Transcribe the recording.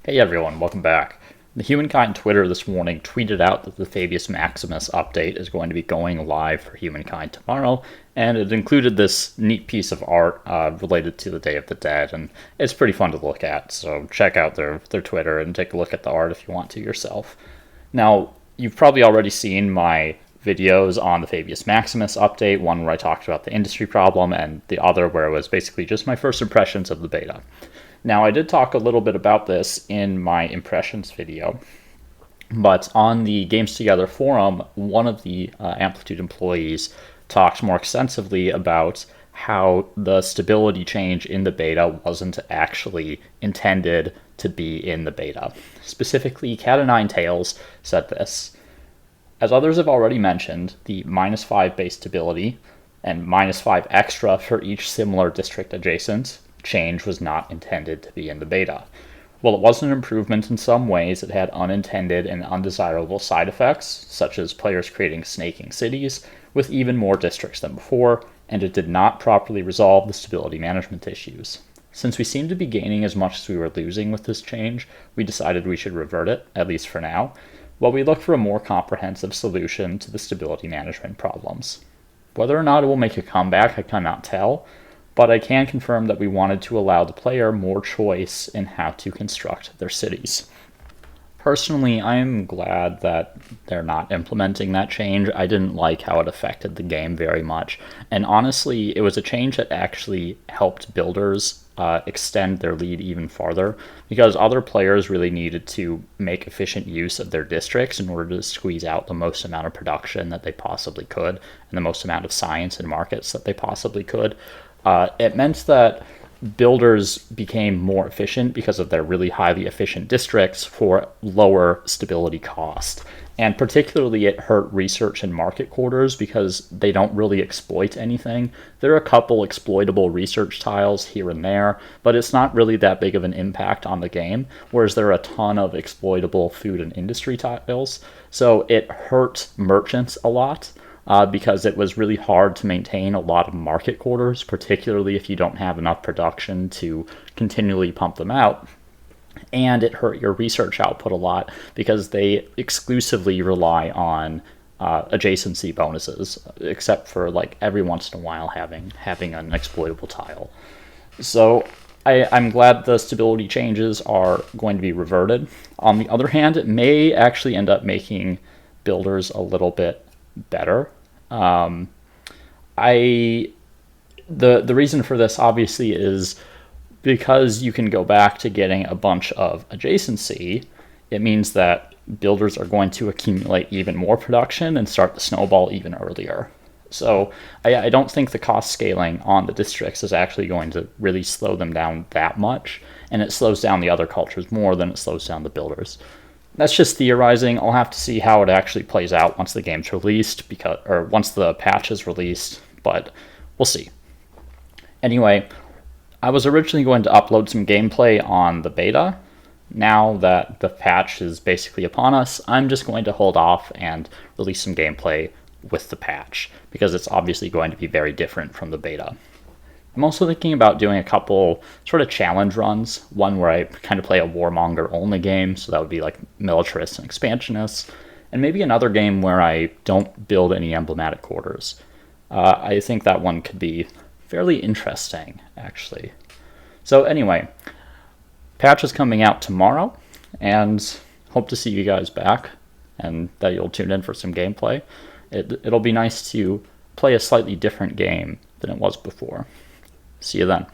Hey everyone, welcome back. The Humankind Twitter this morning tweeted out that the Fabius Maximus update is going to be going live for Humankind tomorrow, and it included this neat piece of art related to the Day of the Dead, and it's pretty fun to look at, so check out their Twitter and take a look at the art if you want to yourself. Now, you've probably already seen my videos on the Fabius Maximus update, one where I talked about the industry problem, and the other where it was basically just my first impressions of the beta. Now, I did talk a little bit about this in my impressions video, but on the Games Together forum, one of the Amplitude employees talked more extensively about how the stability change in the beta wasn't actually intended to be in the beta. Specifically, Cat9Tails said this: as others have already mentioned, the -5 base stability and -5 extra for each similar district adjacent change was not intended to be in the beta. While it was an improvement in some ways, it had unintended and undesirable side effects, such as players creating snaking cities with even more districts than before, and it did not properly resolve the stability management issues. Since we seemed to be gaining as much as we were losing with this change, we decided we should revert it, at least for now, while we look for a more comprehensive solution to the stability management problems. Whether or not it will make a comeback, I cannot tell, but I can confirm that we wanted to allow the player more choice in how to construct their cities. Personally, I am glad that they're not implementing that change. I didn't like how it affected the game very much, and honestly, it was a change that actually helped builders extend their lead even farther, because other players really needed to make efficient use of their districts in order to squeeze out the most amount of production that they possibly could, and the most amount of science and markets that they possibly could. It meant that builders became more efficient because of their really highly efficient districts for lower stability cost. And particularly it hurt research and market quarters because they don't really exploit anything. There are a couple exploitable research tiles here and there, but it's not really that big of an impact on the game, whereas there are a ton of exploitable food and industry tiles. So it hurt merchants a lot. Because it was really hard to maintain a lot of market quarters, particularly if you don't have enough production to continually pump them out. And it hurt your research output a lot because they exclusively rely on adjacency bonuses, except for like every once in a while having an exploitable tile. So I'm glad the stability changes are going to be reverted. On the other hand, it may actually end up making builders a little bit better. The reason for this obviously is because you can go back to getting a bunch of adjacency. It means that builders are going to accumulate even more production and start the snowball even earlier. So I don't think the cost scaling on the districts is actually going to really slow them down that much, and it slows down the other cultures more than it slows down the builders. That's just theorizing. I'll have to see how it actually plays out once the game's released, or once the patch is released, but we'll see. Anyway, I was originally going to upload some gameplay on the beta. Now that the patch is basically upon us, I'm just going to hold off and release some gameplay with the patch, because it's obviously going to be very different from the beta. I'm also thinking about doing a couple sort of challenge runs, one where I kind of play a warmonger only game, so that would be like militarists and expansionists, and maybe another game where I don't build any emblematic quarters. I think that one could be fairly interesting, actually. So anyway, patch is coming out tomorrow, and hope to see you guys back, and that you'll tune in for some gameplay. It'll be nice to play a slightly different game than it was before. See you then.